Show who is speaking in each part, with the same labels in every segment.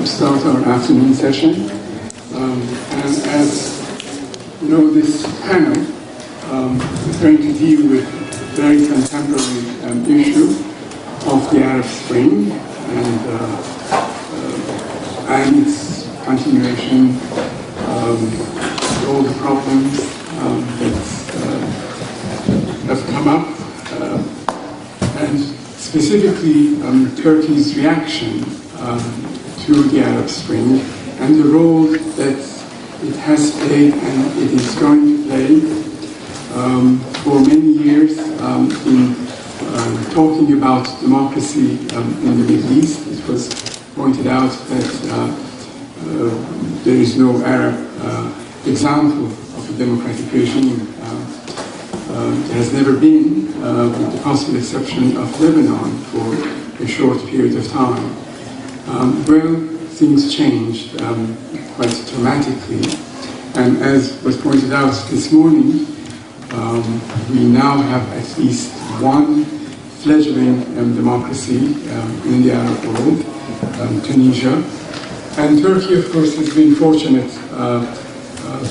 Speaker 1: start our afternoon session. And as you know, this panel is going to deal with a very contemporary issue of the Arab Spring and its continuation, all the problems that have come up, and specifically Turkey's reaction to the Arab Spring and the role that it has played and it is going to play for many years in talking about democracy in the Middle East. It was pointed out that there is no Arab example of a democratic regime. There has never been, with the possible exception of Lebanon for a short period of time. Well, things changed quite dramatically, and as was pointed out this morning, we now have at least one fledgling democracy in the Arab world, Tunisia. And Turkey, of course, has been fortunate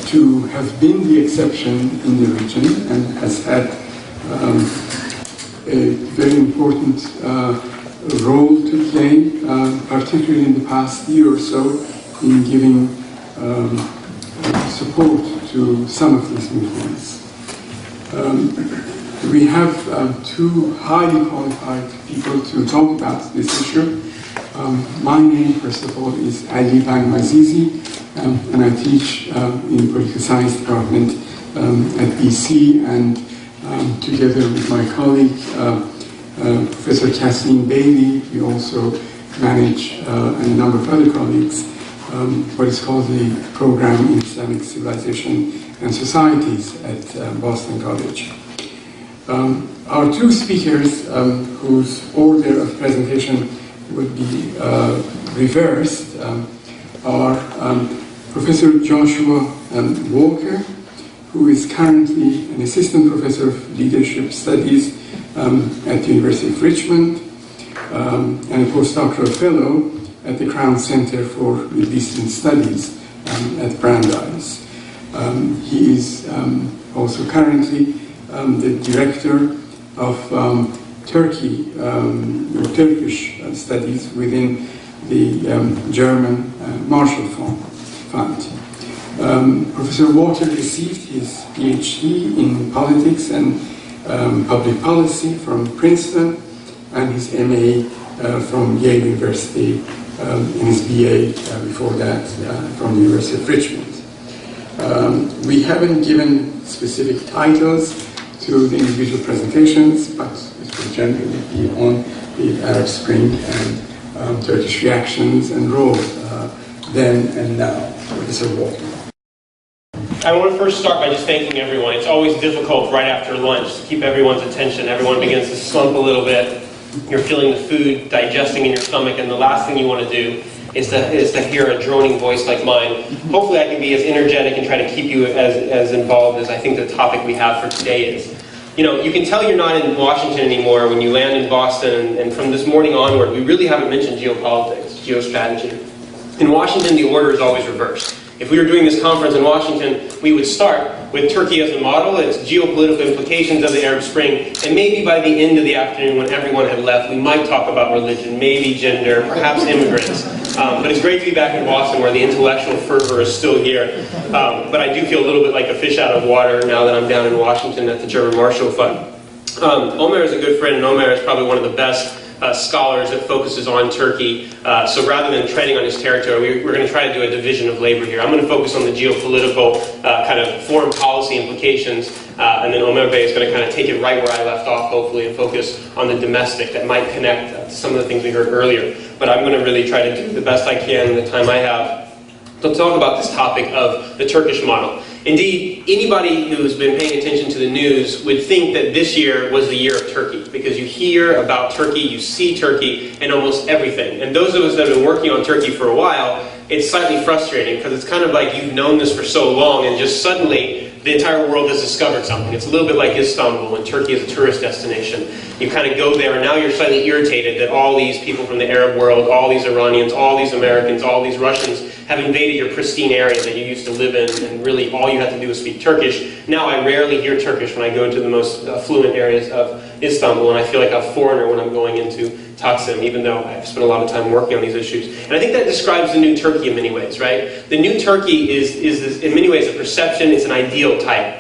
Speaker 1: to have been the exception in the region and has had a very important role to play, particularly in the past year or so, in giving support to some of these movements. We have two highly qualified people to talk about this issue. My name, first of all, is Ali Bangmazizi, and I teach in the Political Science Department at BC, and together with my colleague, Professor Kathleen Bailey, we also manage, and a number of other colleagues, what is called the Program in Islamic Civilization and Societies at Boston College. Our two speakers, whose order of presentation would be reversed, are Professor Joshua Walker, who is currently an assistant professor of leadership studies at the University of Richmond and a postdoctoral fellow at the Crown Center for Middle Eastern Studies at Brandeis. He is also currently the director of Turkey, or Turkish studies within the German Marshall Fund. Professor Walker received his PhD in politics and public policy from Princeton and his MA from Yale University, and his BA before that from the University of Richmond. We haven't given specific titles to the individual presentations, but it will generally be on the Arab Spring and Turkish reactions and role then and now. Professor Walker.
Speaker 2: I want to first start by just thanking everyone. It's always difficult right after lunch to keep everyone's attention. Everyone begins to slump a little bit. You're feeling the food digesting in your stomach, and the last thing you want to do is to hear a droning voice like mine. Hopefully I can be as energetic and try to keep you as involved as I think the topic we have for today is. You know, you can tell you're not in Washington anymore when you land in Boston, and from this morning onward, we really haven't mentioned geopolitics, geostrategy. In Washington, the order is always reversed. If we were doing this conference in Washington, we would start with Turkey as a model, its geopolitical implications of the Arab Spring, and maybe by the end of the afternoon when everyone had left, we might talk about religion, maybe gender, perhaps immigrants. But it's great to be back in Boston where the intellectual fervor is still here. But I do feel a little bit like a fish out of water now that I'm down in Washington at the German Marshall Fund. Omer is a good friend, and Omer is probably one of the best scholars that focuses on Turkey. So rather than treading on his territory, we're going to try to do a division of labor here. I'm going to focus on the geopolitical kind of foreign policy implications, and then Omer Bey is going to kind of take it right where I left off, hopefully, and focus on the domestic that might connect to some of the things we heard earlier. But I'm going to really try to do the best I can in the time I have to talk about this topic of the Turkish model. Indeed, anybody who's been paying attention to the news would think that this year was the year of Turkey, because you hear about Turkey, you see Turkey in almost everything. And those of us that have been working on Turkey for a while, it's slightly frustrating, because it's kind of like you've known this for so long, and just suddenly the entire world has discovered something. It's a little bit like Istanbul, and Turkey is a tourist destination. You kind of go there, and now you're slightly irritated that all these people from the Arab world, all these Iranians, all these Americans, all these Russians have invaded your pristine area that you used to live in, and really all you have to do is speak Turkish. Now I rarely hear Turkish when I go to the most affluent areas of Istanbul, and I feel like a foreigner when I'm going into Taksim, even though I've spent a lot of time working on these issues. And I think that describes the new Turkey in many ways, right? The new Turkey is in many ways a perception, it's an ideal type.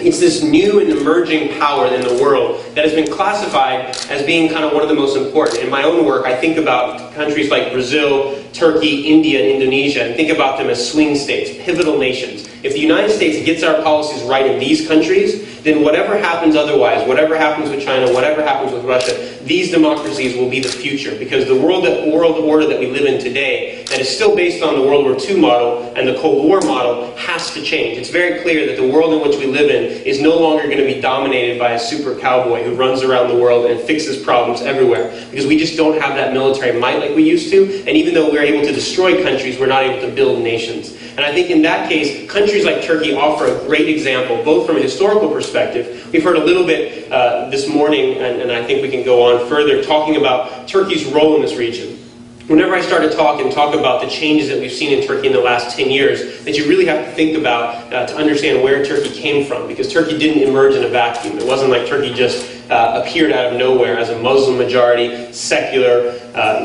Speaker 2: It's this new and emerging power in the world that has been classified as being kind of one of the most important. In my own work, I think about countries like Brazil, Turkey, India, and Indonesia, and think about them as swing states, pivotal nations. If the United States gets our policies right in these countries, then whatever happens otherwise, whatever happens with China, whatever happens with Russia, these democracies will be the future. Because the world order that we live in today, that is still based on the World War II model and the Cold War model, has to change. It's very clear that the world in which we live in is no longer going to be dominated by a super cowboy who runs around the world and fixes problems everywhere. Because we just don't have that military might like we used to, and even though we're able to destroy countries, we're not able to build nations. And I think in that case, countries like Turkey offer a great example, both from a historical perspective. We've heard a little bit this morning, and I think we can go on further, talking about Turkey's role in this region. Whenever I start to talk about the changes that we've seen in Turkey in the last 10 years, that you really have to think about to understand where Turkey came from, because Turkey didn't emerge in a vacuum. It wasn't like Turkey just appeared out of nowhere as a Muslim majority, secular,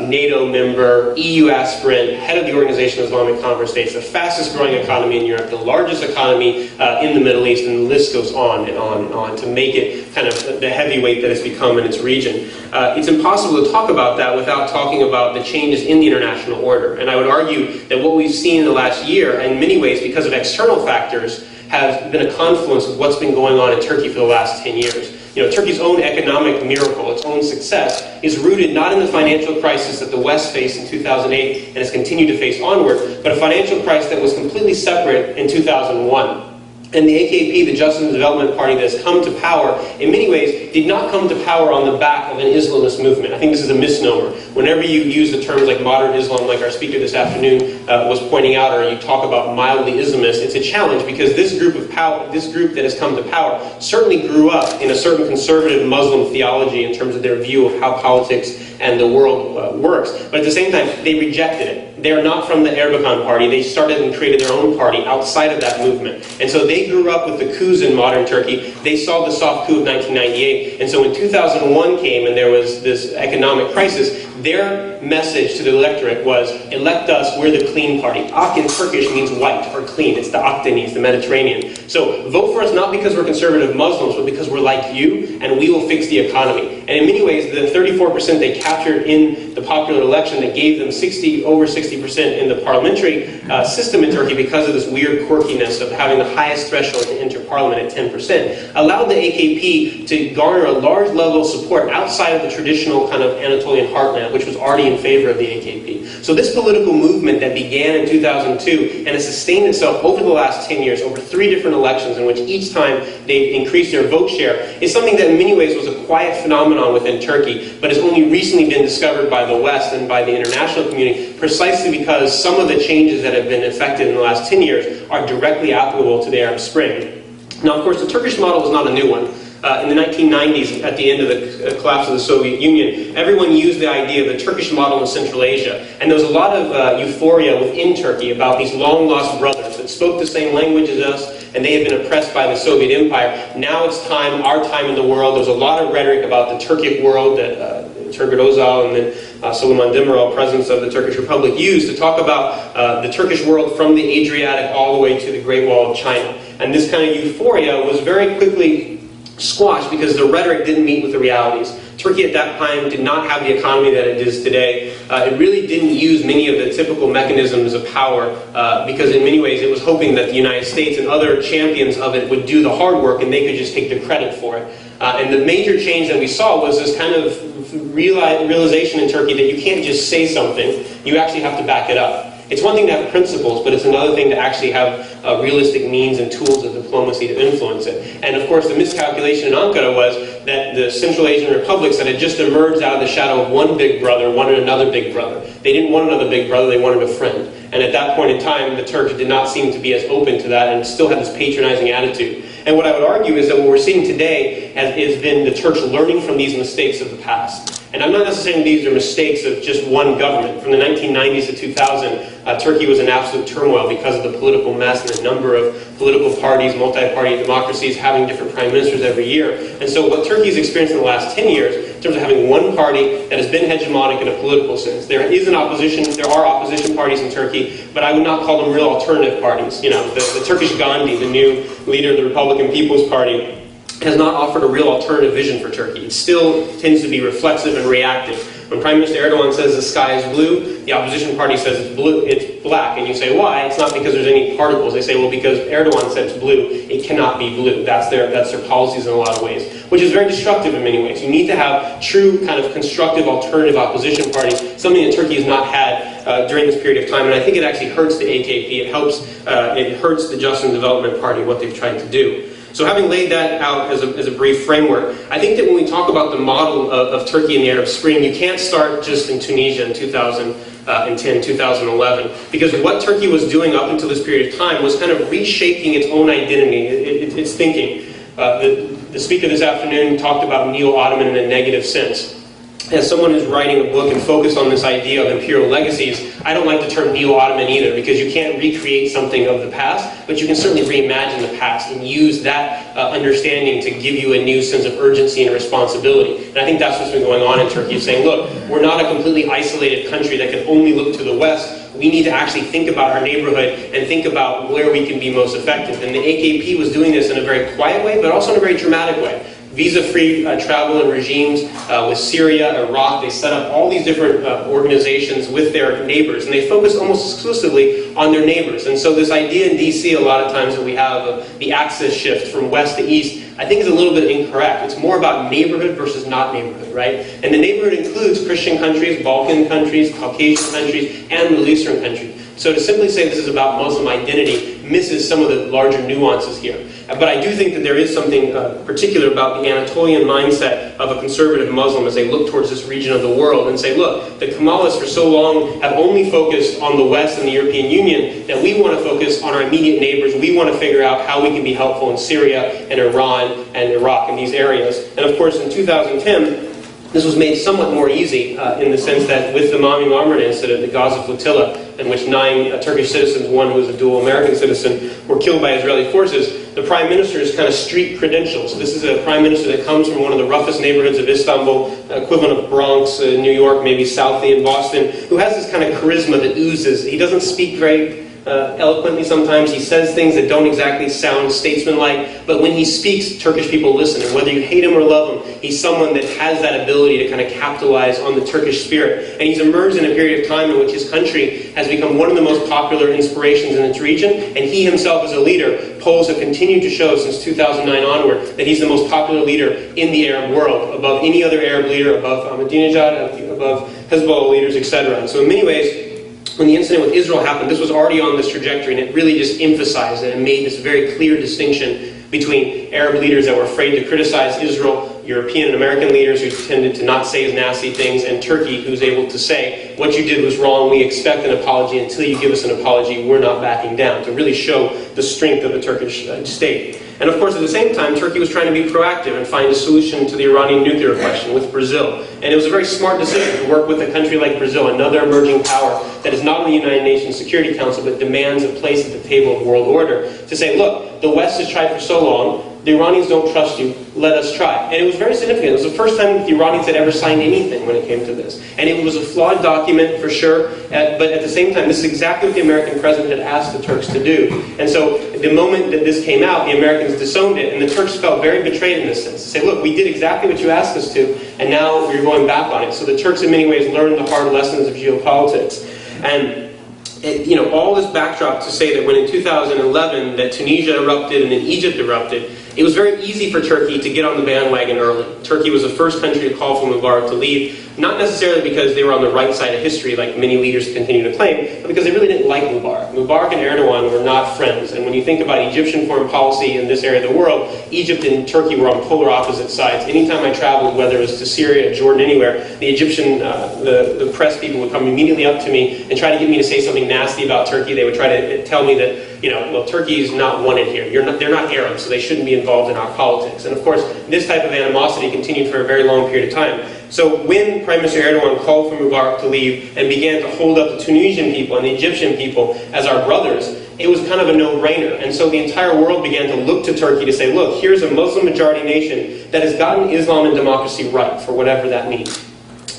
Speaker 2: NATO member, EU aspirant, head of the Organization of Islamic Conference States, the fastest growing economy in Europe, the largest economy in the Middle East, and the list goes on and on and on to make it kind of the heavyweight that it's become in its region. It's impossible to talk about that without talking about the changes in the international order. And I would argue that what we've seen in the last year, in many ways because of external factors, has been a confluence of what's been going on in Turkey for the last 10 years. You know, Turkey's own economic miracle, its own success, is rooted not in the financial crisis that the West faced in 2008 and has continued to face onward, but a financial crisis that was completely separate in 2001. And the AKP, the Justice and Development Party that has come to power, in many ways, did not come to power on the back of an Islamist movement. I think this is a misnomer. Whenever you use the terms like modern Islam, like our speaker this afternoon was pointing out, or you talk about mildly Islamist, it's a challenge because this group that has come to power certainly grew up in a certain conservative Muslim theology in terms of their view of how politics and the world works. But at the same time, they rejected it. They are not from the Erbakan party. They started and created their own party outside of that movement. And so they grew up with the coups in modern Turkey. They saw the soft coup of 1998. And so when 2001 came and there was this economic crisis, their message to the electorate was, elect us, we're the clean party. Ak in Turkish means white or clean. It's the Akdeniz, the Mediterranean. So vote for us not because we're conservative Muslims, but because we're like you, and we will fix the economy. And in many ways, the 34% they captured in the popular election that gave them over 60% in the parliamentary system in Turkey because of this weird quirkiness of having the highest threshold to enter parliament at 10%, allowed the AKP to garner a large level of support outside of the traditional kind of Anatolian heartland, which was already in favor of the AKP. So this political movement that began in 2002 and has sustained itself over the last 10 years, over 3 different elections in which each time they increased their vote share, is something that in many ways was a quiet phenomenon within Turkey, but has only recently been discovered by the West and by the international community, precisely because some of the changes that have been effected in the last 10 years are directly applicable to the Arab Spring. Now, of course, the Turkish model is not a new one. In the 1990s, at the end of the collapse of the Soviet Union, everyone used the idea of the Turkish model in Central Asia. And there was a lot of euphoria within Turkey about these long-lost brothers that spoke the same language as us, and they had been oppressed by the Soviet Empire. Now it's time, our time in the world. There's a lot of rhetoric about the Turkic world that Turgut Özal and then Süleyman Demirel, presidents of the Turkish Republic, used to talk about the Turkish world from the Adriatic all the way to the Great Wall of China. And this kind of euphoria was very quickly squashed because the rhetoric didn't meet with the realities. Turkey at that time did not have the economy that it is today. It really didn't use many of the typical mechanisms of power because in many ways it was hoping that the United States and other champions of it would do the hard work and they could just take the credit for it. And the major change that we saw was this kind of realization in Turkey that you can't just say something, you actually have to back it up. It's one thing to have principles, but it's another thing to actually have realistic means and tools of diplomacy to influence it. And of course, the miscalculation in Ankara was that the Central Asian republics that had just emerged out of the shadow of one big brother wanted another big brother. They didn't want another big brother, they wanted a friend. And at that point in time, the Turks did not seem to be as open to that and still had this patronizing attitude. And what I would argue is that what we're seeing today has been the Turks learning from these mistakes of the past. And I'm not necessarily saying these are mistakes of just one government. From the 1990s to 2000, Turkey was in absolute turmoil because of the political mess and the number of political parties, multi-party democracies, having different prime ministers every year. And so what Turkey's experienced in the last 10 years, in terms of having one party that has been hegemonic in a political sense. There are opposition parties in Turkey, but I would not call them real alternative parties. You know, the Turkish Gandhi, the new leader of the Republican People's Party, has not offered a real alternative vision for Turkey. It still tends to be reflexive and reactive. When Prime Minister Erdogan says the sky is blue, the opposition party says it's black. And you say, why? It's not because there's any particles. They say, well, because Erdogan said it's blue, it cannot be blue. That's their policies in a lot of ways, which is very destructive in many ways. You need to have true kind of constructive alternative opposition parties, something that Turkey has not had during this period of time. And I think it actually hurts the AKP. It hurts the Just and Development Party, what they've tried to do. So having laid that out as a brief framework, I think that when we talk about the model of Turkey in the Arab Spring, you can't start just in Tunisia in 2010, 2011, because what Turkey was doing up until this period of time was kind of reshaping its own identity, its thinking. The speaker this afternoon talked about neo-Ottoman in a negative sense. As someone who's writing a book and focused on this idea of imperial legacies, I don't like the term neo-Ottoman either, because you can't recreate something of the past, but you can certainly reimagine the past and use that understanding to give you a new sense of urgency and responsibility. And I think that's what's been going on in Turkey, saying, look, we're not a completely isolated country that can only look to the West. We need to actually think about our neighborhood and think about where we can be most effective. And the AKP was doing this in a very quiet way, but also in a very dramatic way. Visa-free travel and regimes with Syria, Iraq. They set up all these different organizations with their neighbors, and they focus almost exclusively on their neighbors. And so this idea in D.C. a lot of times that we have of the axis shift from west to east, I think is a little bit incorrect. It's more about neighborhood versus not neighborhood, right? And the neighborhood includes Christian countries, Balkan countries, Caucasian countries, and Middle Eastern countries. So to simply say this is about Muslim identity misses some of the larger nuances here. But I do think that there is something particular about the Anatolian mindset of a conservative Muslim as they look towards this region of the world and say, look, the Kemalists for so long have only focused on the West and the European Union that we want to focus on our immediate neighbors. We want to figure out how we can be helpful in Syria and Iran and Iraq and these areas. And of course in 2010, this was made somewhat more easy in the sense that with the Mami Marmara incident, the Gaza flotilla, in which 9 Turkish citizens, one who was a dual American citizen, were killed by Israeli forces, the Prime Minister's kind of street credentials. This is a Prime Minister that comes from one of the roughest neighborhoods of Istanbul, equivalent of Bronx, New York, maybe Southie in Boston, who has this kind of charisma that oozes. He doesn't speak very eloquently sometimes. He says things that don't exactly sound statesmanlike, but when he speaks, Turkish people listen. And whether you hate him or love him, he's someone that has that ability to kind of capitalize on the Turkish spirit. And he's emerged in a period of time in which his country has become one of the most popular inspirations in its region, and he himself as a leader, polls have continued to show since 2009 onward that he's the most popular leader in the Arab world, above any other Arab leader, above Ahmadinejad, above Hezbollah leaders, etc. And so in many ways, when the incident with Israel happened, this was already on this trajectory, and it really just emphasized it and made this very clear distinction between Arab leaders that were afraid to criticize Israel, European and American leaders who tended to not say as nasty things, and Turkey, who's able to say, what you did was wrong, we expect an apology, until you give us an apology, we're not backing down, to really show the strength of the Turkish state. And of course, at the same time, Turkey was trying to be proactive and find a solution to the Iranian nuclear question with Brazil. And it was a very smart decision to work with a country like Brazil, another emerging power that is not in the United Nations Security Council, but demands a place at the table of world order, to say, look, the West has tried for so long, the Iranians don't trust you, let us try. And it was very significant. It was the first time that the Iranians had ever signed anything when it came to this. And it was a flawed document for sure, but at the same time, this is exactly what the American president had asked the Turks to do. And so the moment that this came out, the Americans disowned it, and the Turks felt very betrayed in this sense. To say, look, we did exactly what you asked us to, and now you're going back on it. So the Turks in many ways learned the hard lessons of geopolitics. And all this backdrop to say that when in 2011 that Tunisia erupted and then Egypt erupted, it was very easy for Turkey to get on the bandwagon early. Turkey was the first country to call for Mubarak to leave. Not necessarily because they were on the right side of history, like many leaders continue to claim, but because they really didn't like Mubarak. Mubarak and Erdogan were not friends. And when you think about Egyptian foreign policy in this area of the world, Egypt and Turkey were on polar opposite sides. Anytime I traveled, whether it was to Syria, Jordan, anywhere, the Egyptian, the press people would come immediately up to me and try to get me to say something nasty about Turkey. They would try to tell me that, well, Turkey is not wanted here. They're not Arab, so they shouldn't be involved in our politics. And of course, this type of animosity continued for a very long period of time. So when Prime Minister Erdogan called for Mubarak to leave and began to hold up the Tunisian people and the Egyptian people as our brothers, it was kind of a no-brainer. And so the entire world began to look to Turkey to say, look, here's a Muslim-majority nation that has gotten Islam and democracy right, for whatever that means.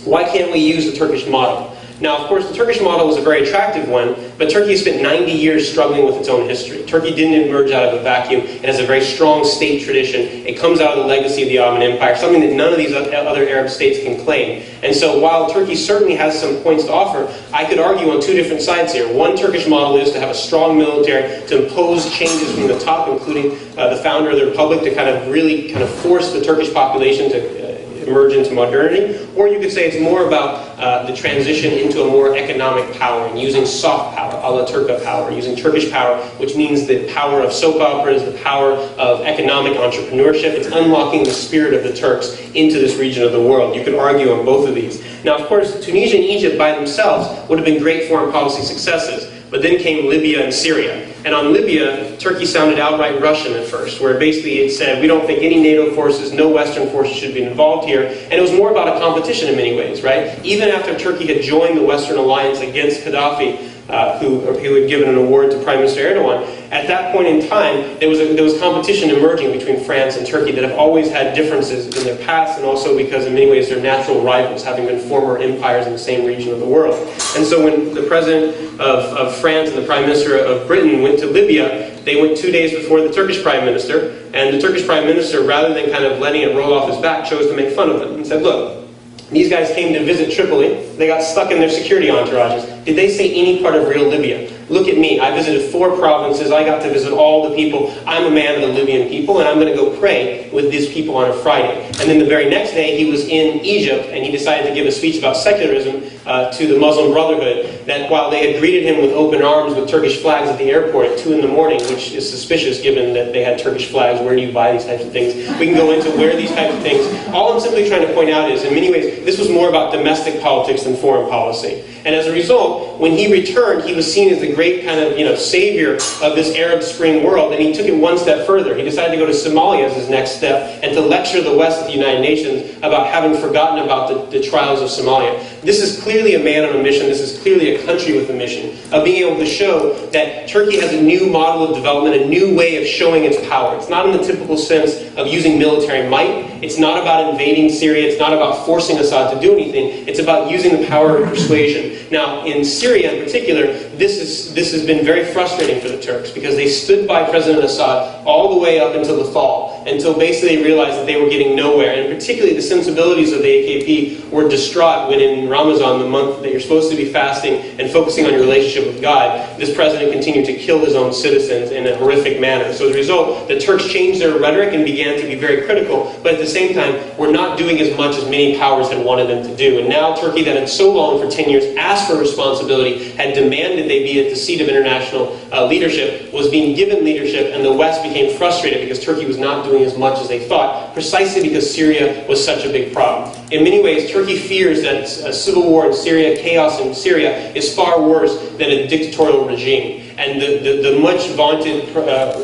Speaker 2: Why can't we use the Turkish model? Now, of course, the Turkish model was a very attractive one, but Turkey has spent 90 years struggling with its own history. Turkey didn't emerge out of a vacuum. It has a very strong state tradition. It comes out of the legacy of the Ottoman Empire, something that none of these other Arab states can claim. And so while Turkey certainly has some points to offer, I could argue on two different sides here. One Turkish model is to have a strong military, to impose changes from the top, including the founder of the republic, to kind of really force the Turkish population to emerge into modernity, or you could say it's more about the transition into a more economic power and using soft power, Alaturka power, using Turkish power, which means the power of soap operas, the power of economic entrepreneurship. It's unlocking the spirit of the Turks into this region of the world. You could argue on both of these. Now, of course, Tunisia and Egypt by themselves would have been great foreign policy successes. But then came Libya and Syria. And on Libya, Turkey sounded outright Russian at first, where basically it said, we don't think any NATO forces, no Western forces should be involved here. And it was more about a competition in many ways, right? Even after Turkey had joined the Western alliance against Gaddafi, who had given an award to Prime Minister Erdogan, at that point in time, there was competition emerging between France and Turkey that have always had differences in their past, and also because in many ways they're natural rivals, having been former empires in the same region of the world. And so when the President of France and the Prime Minister of Britain went to Libya, they went 2 days before the Turkish Prime Minister, and the Turkish Prime Minister, rather than kind of letting it roll off his back, chose to make fun of them and said, look, these guys came to visit Tripoli. They got stuck in their security entourages. Did they say any part of real Libya? Look at me. I visited 4 provinces. I got to visit all the people. I'm a man of the Libyan people, and I'm going to go pray with these people on a Friday. And then the very next day, he was in Egypt, and he decided to give a speech about secularism to the Muslim Brotherhood, that while they had greeted him with open arms with Turkish flags at the airport at 2 in the morning, which is suspicious given that they had Turkish flags. Where do you buy these types of things? We can go into where these types of things. All I'm simply trying to point out is, in many ways, this was more about domestic politics than foreign policy. And as a result, when he returned, he was seen as the great kind of, savior of this Arab Spring world, and he took it one step further. He decided to go to Somalia as his next step and to lecture the West at the United Nations about having forgotten about the trials of Somalia. This is clearly a man on a mission. This is clearly a country with a mission of being able to show that Turkey has a new model of development, a new way of showing its power. It's not in the typical sense of using military might. It's not about invading Syria. It's not about forcing Assad to do anything. It's about using the power of persuasion. Now, in Syria in particular, this has been very frustrating for the Turks because they stood by President Assad all the way up until the fall, until basically they realized that they were getting nowhere. And particularly the sensibilities of the AKP were distraught when in Ramadan, the month that you're supposed to be fasting and focusing on your relationship with God, this president continued to kill his own citizens in a horrific manner. So as a result, the Turks changed their rhetoric and began to be very critical, but at the same time, were not doing as much as many powers had wanted them to do. And now Turkey, that had so long for 10 years asked for responsibility, had demanded they be at the seat of international leadership, was being given leadership, and the West became frustrated because Turkey was not doing as much as they thought, precisely because Syria was such a big problem. In many ways, Turkey fears that a civil war in Syria, chaos in Syria, is far worse than a dictatorial regime. And the much vaunted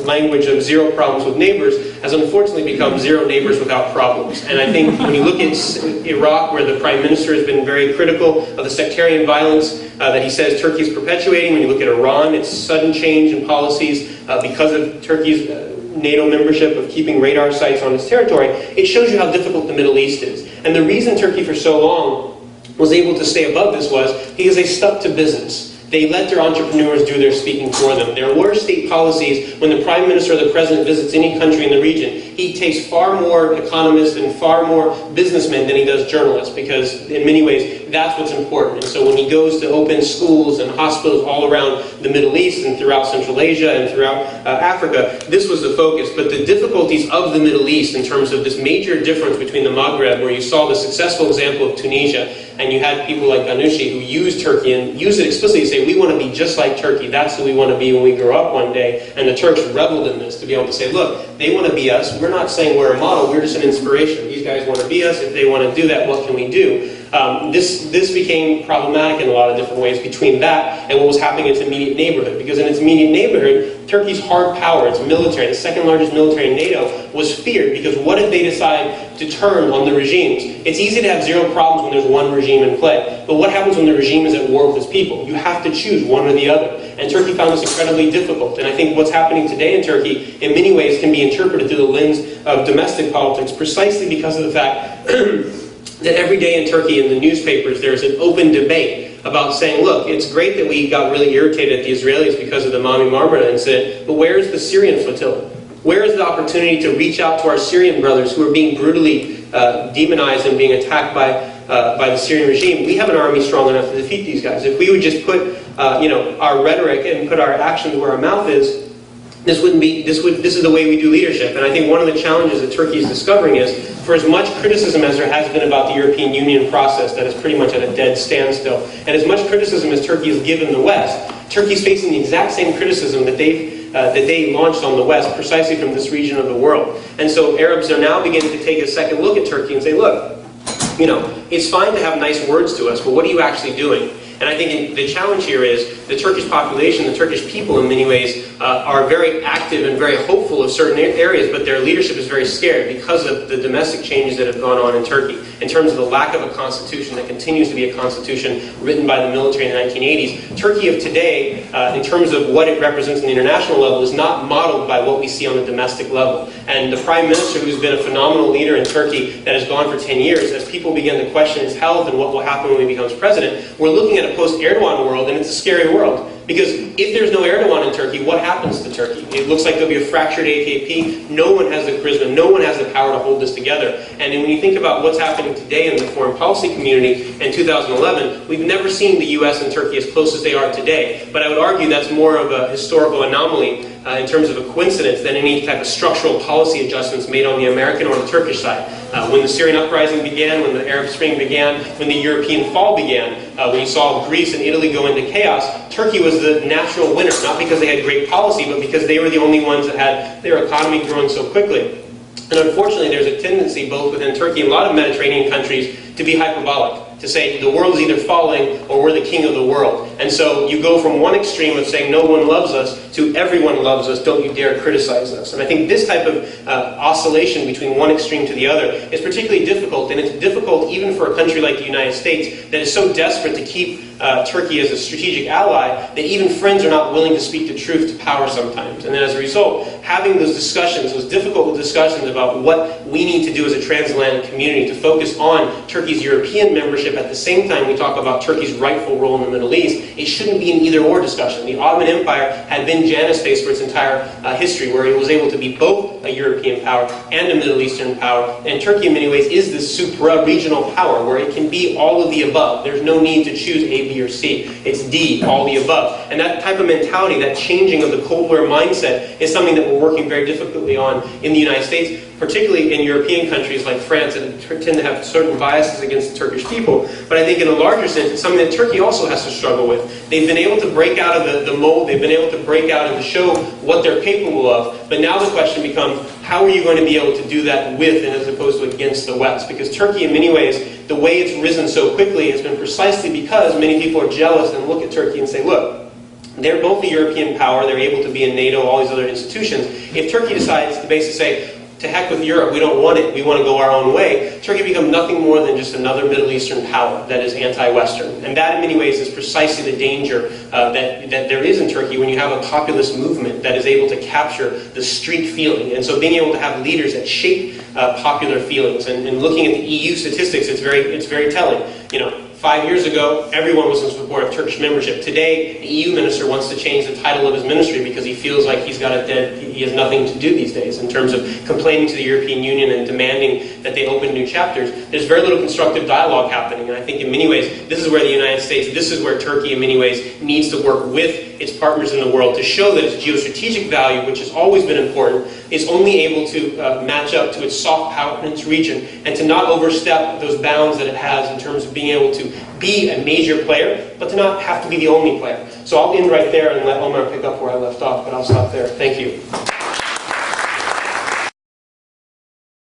Speaker 2: language of zero problems with neighbors has unfortunately become zero neighbors without problems. And I think when you look at Iraq, where the Prime Minister has been very critical of the sectarian violence that he says Turkey is perpetuating, when you look at Iran, its sudden change in policies because of Turkey's NATO membership of keeping radar sites on its territory, it shows you how difficult the Middle East is. And the reason Turkey for so long was able to stay above this was because they stuck to business. They let their entrepreneurs do their speaking for them. There were state policies. When the Prime Minister or the President visits any country in the region, he takes far more economists and far more businessmen than he does journalists, because in many ways that's what's important. And so when he goes to open schools and hospitals all around the Middle East and throughout Central Asia and throughout Africa, this was the focus. But the difficulties of the Middle East in terms of this major difference between the Maghreb, where you saw the successful example of Tunisia, and you had people like Ghanouchi who used Turkey and used it explicitly to say, we want to be just like Turkey. That's who we want to be when we grow up one day. And the Turks reveled in this to be able to say, look, they want to be us. We're not saying we're a model. We're just an inspiration. These guys want to be us. If they want to do that, what can we do? This became problematic in a lot of different ways between that and what was happening in its immediate neighborhood. Because in its immediate neighborhood, Turkey's hard power, its military, the second largest military in NATO, was feared. Because what if they decide to turn on the regimes? It's easy to have zero problems when there's one regime in play. But what happens when the regime is at war with its people? You have to choose one or the other. And Turkey found this incredibly difficult. And I think what's happening today in Turkey, in many ways, can be interpreted through the lens of domestic politics, precisely because of the fact that every day in Turkey in the newspapers there's an open debate about saying, look, it's great that we got really irritated at the Israelis because of the Mami Marmara incident, but where's the Syrian flotilla? Where is the opportunity to reach out to our Syrian brothers who are being brutally demonized and being attacked by the Syrian regime? We have an army strong enough to defeat these guys. If we would just put our rhetoric and put our actions where our mouth is, this is the way we do leadership. And I think one of the challenges that Turkey is discovering is, for as much criticism as there has been about the European Union process that is pretty much at a dead standstill, and as much criticism as Turkey has given the West, Turkey is facing the exact same criticism that they launched on the West, precisely from this region of the world. And so Arabs are now beginning to take a second look at Turkey and say, look, it's fine to have nice words to us, but what are you actually doing? And I think the challenge here is the Turkish population, the Turkish people in many ways are very active and very hopeful of certain areas, but their leadership is very scared because of the domestic changes that have gone on in Turkey in terms of the lack of a constitution that continues to be a constitution written by the military in the 1980s. Turkey of today, in terms of what it represents on the international level, is not modeled by what we see on the domestic level. And the Prime Minister, who's been a phenomenal leader in Turkey that has gone for 10 years, as people begin to question his health and what will happen when he becomes president, we're looking at a post-Erdogan world, and it's a scary world. Because if there's no Erdogan in Turkey, what happens to Turkey? It looks like there'll be a fractured AKP. No one has the charisma. No one has the power to hold this together. And when you think about what's happening today in the foreign policy community in 2011, we've never seen the U.S. and Turkey as close as they are today. But I would argue that's more of a historical anomaly in terms of a coincidence than any type of structural policy adjustments made on the American or the Turkish side. When the Syrian uprising began, when the Arab Spring began, when the European fall began, when you saw Greece and Italy go into chaos, Turkey was the natural winner, not because they had great policy, but because they were the only ones that had their economy growing so quickly. And unfortunately, there's a tendency both within Turkey and a lot of Mediterranean countries to be hyperbolic, to say the world is either falling or we're the king of the world. And so you go from one extreme of saying no one loves us to everyone loves us, don't you dare criticize us. And I think this type of oscillation between one extreme to the other is particularly difficult, and it's difficult even for a country like the United States that is so desperate to keep Turkey as a strategic ally that even friends are not willing to speak the truth to power sometimes. And then as a result, having those discussions, those difficult discussions about what we need to do as a transatlantic community to focus on Turkey's European membership at the same time we talk about Turkey's rightful role in the Middle East, it shouldn't be an either-or discussion. The Ottoman Empire had been Janus based for its entire history, where it was able to be both a European power and a Middle Eastern power. And Turkey in many ways is this supra-regional power where it can be all of the above. There's no need to choose A, B, or C. It's D, all the above. And that type of mentality, that changing of the Cold War mindset, is something that we're working very difficultly on in the United States, particularly in European countries like France that tend to have certain biases against the Turkish people. But I think in a larger sense, it's something that Turkey also has to struggle with. They've been able to break out of the mold, they've been able to break out and to show what they're capable of, but now the question becomes, how are you going to be able to do that with and as opposed to against the West? Because Turkey, in many ways, the way it's risen so quickly has been precisely because many people are jealous and look at Turkey and say, look, they're both a European power, they're able to be in NATO, all these other institutions. If Turkey decides to basically say, to heck with Europe, we don't want it, we want to go our own way, Turkey becomes nothing more than just another Middle Eastern power that is anti-Western. And that in many ways is precisely the danger that there is in Turkey when you have a populist movement that is able to capture the street feeling. And so being able to have leaders that shape popular feelings, and looking at the EU statistics, it's very telling. 5 years ago, everyone was in support of Turkish membership. Today, the EU minister wants to change the title of his ministry because he feels like he has nothing to do these days in terms of complaining to the European Union and demanding that they open new chapters. There's very little constructive dialogue happening, and I think in many ways, this is where the United States, this is where Turkey in many ways needs to work with its partners in the world to show that its geostrategic value, which has always been important, is only able to match up to its soft power in its region, and to not overstep those bounds that it has in terms of being able to be a major player, but to not have to be the only player. So I'll end right there and let Omar pick up where I left off, but I'll stop there. Thank you.